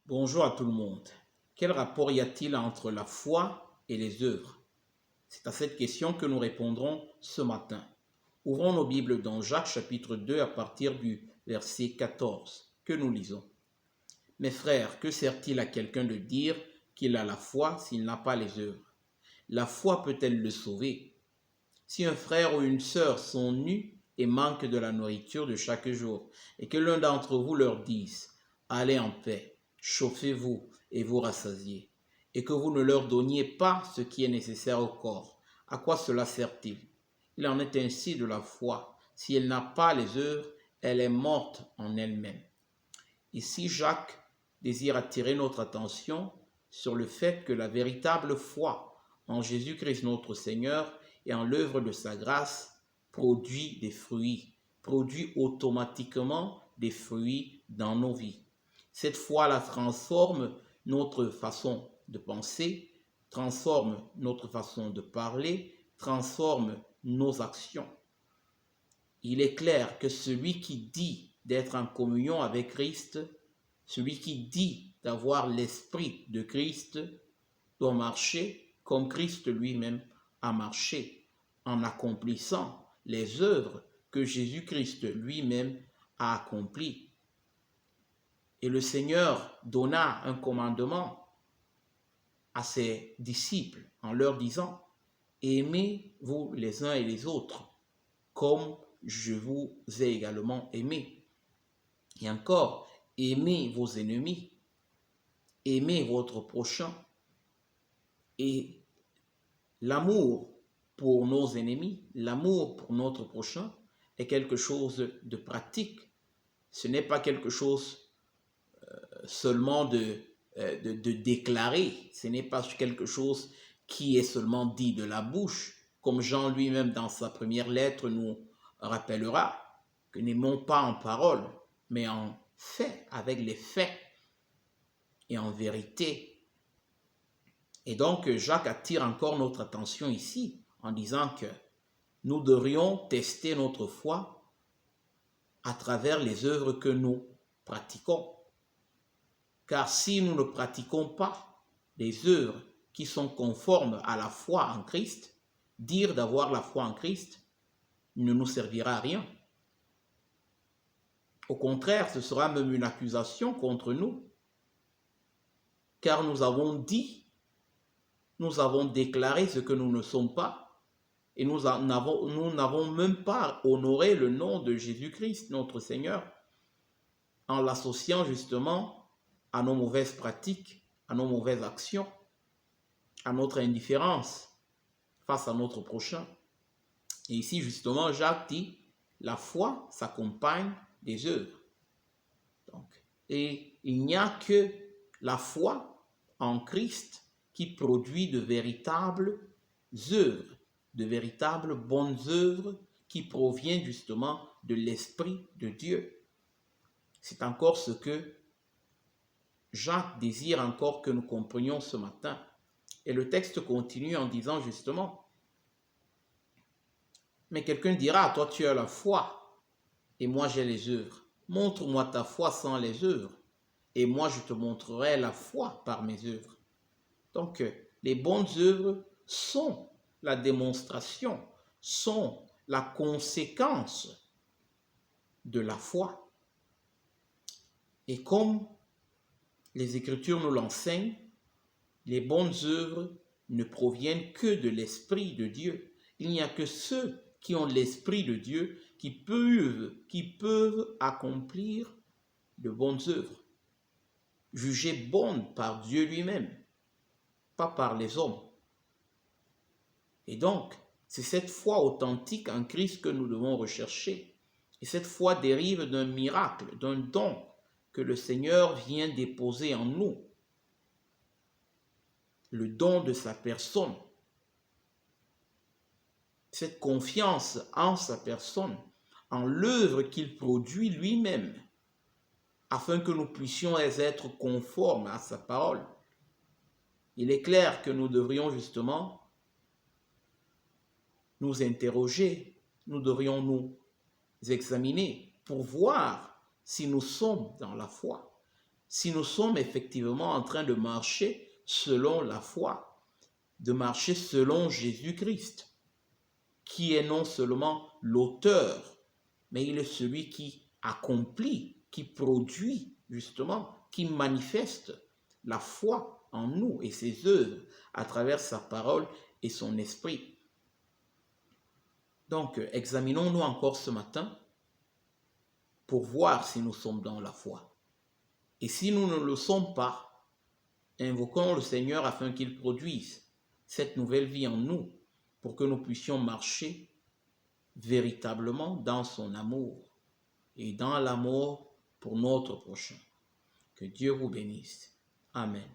Bonjour à tout le monde. Quel rapport y a-t-il entre la foi et les œuvres? C'est à cette question que nous répondrons ce matin. Ouvrons nos Bibles dans Jacques chapitre 2 à partir du verset 14 que nous lisons. Mes frères, que sert-il à quelqu'un de dire qu'il a la foi s'il n'a pas les œuvres? La foi peut-elle le sauver? Si un frère ou une sœur sont nus et manquent de la nourriture de chaque jour, et que l'un d'entre vous leur dise « Allez en paix, chauffez-vous et vous rassasiez », et que vous ne leur donniez pas ce qui est nécessaire au corps, à quoi cela sert-il? Il en est ainsi de la foi. Si elle n'a pas les œuvres, elle est morte en elle-même. Ici, Jacques désire attirer notre attention sur le fait que la véritable foi en Jésus-Christ notre Seigneur et en l'œuvre de sa grâce produit des fruits, produit automatiquement des fruits dans nos vies. Cette foi-là transforme notre façon de penser, transforme notre façon de parler, transforme nos actions. Il est clair que celui qui dit d'être en communion avec Christ, celui qui dit d'avoir l'esprit de Christ, doit marcher comme Christ lui-même a marché, en accomplissant les œuvres que Jésus-Christ lui-même a accomplies. Et le Seigneur donna un commandement à ses disciples en leur disant « Aimez-vous les uns et les autres, comme je vous ai également aimé. » Et encore, aimez vos ennemis, aimez votre prochain. Et l'amour pour nos ennemis, l'amour pour notre prochain est quelque chose de pratique. Ce n'est pas quelque chose seulement de déclarer, ce n'est pas quelque chose qui est seulement dit de la bouche, comme Jean lui-même dans sa première lettre nous rappellera, que n'aimons pas en parole, mais en fait, avec les faits et en vérité. Et donc, Jacques attire encore notre attention ici en disant que nous devrions tester notre foi à travers les œuvres que nous pratiquons. Car si nous ne pratiquons pas les œuvres qui sont conformes à la foi en Christ, dire d'avoir la foi en Christ ne nous servira à rien. Au contraire, ce sera même une accusation contre nous, car nous avons dit, nous avons déclaré ce que nous ne sommes pas, et nous n'avons même pas honoré le nom de Jésus-Christ, notre Seigneur, en l'associant justement à nos mauvaises pratiques, à nos mauvaises actions, à notre indifférence face à notre prochain. Et ici, justement, Jacques dit, la foi s'accompagne des œuvres. Et il n'y a que la foi en Christ qui produit de véritables œuvres, de véritables bonnes œuvres qui proviennent justement de l'Esprit de Dieu. C'est encore ce que Jacques désire encore que nous comprenions ce matin. Et le texte continue en disant justement, mais quelqu'un dira, toi tu as la foi et moi j'ai les œuvres. Montre-moi ta foi sans les œuvres et moi je te montrerai la foi par mes œuvres. Donc les bonnes œuvres sont la démonstration, sont la conséquence de la foi. Et comme les Écritures nous l'enseignent, les bonnes œuvres ne proviennent que de l'Esprit de Dieu. Il n'y a que ceux qui ont l'Esprit de Dieu qui peuvent accomplir de bonnes œuvres, jugées bonnes par Dieu lui-même, pas par les hommes. Et donc, c'est cette foi authentique en Christ que nous devons rechercher. Et cette foi dérive d'un miracle, d'un don que le Seigneur vient déposer en nous. Le don de sa personne. Cette confiance en sa personne, en l'œuvre qu'il produit lui-même, afin que nous puissions être conformes à sa parole. Il est clair que nous devrions justement nous interroger, nous devrions nous examiner pour voir si nous sommes dans la foi. si nous sommes effectivement en train de marcher selon la foi, de marcher selon Jésus-Christ, qui est non seulement l'auteur, mais il est celui qui accomplit, qui produit justement, qui manifeste la foi en nous et ses œuvres à travers sa parole et son esprit. Donc, examinons-nous encore ce matin pour voir si nous sommes dans la foi. Et si nous ne le sommes pas, invoquons le Seigneur afin qu'il produise cette nouvelle vie en nous pour que nous puissions marcher véritablement dans son amour et dans l'amour pour notre prochain. Que Dieu vous bénisse. Amen.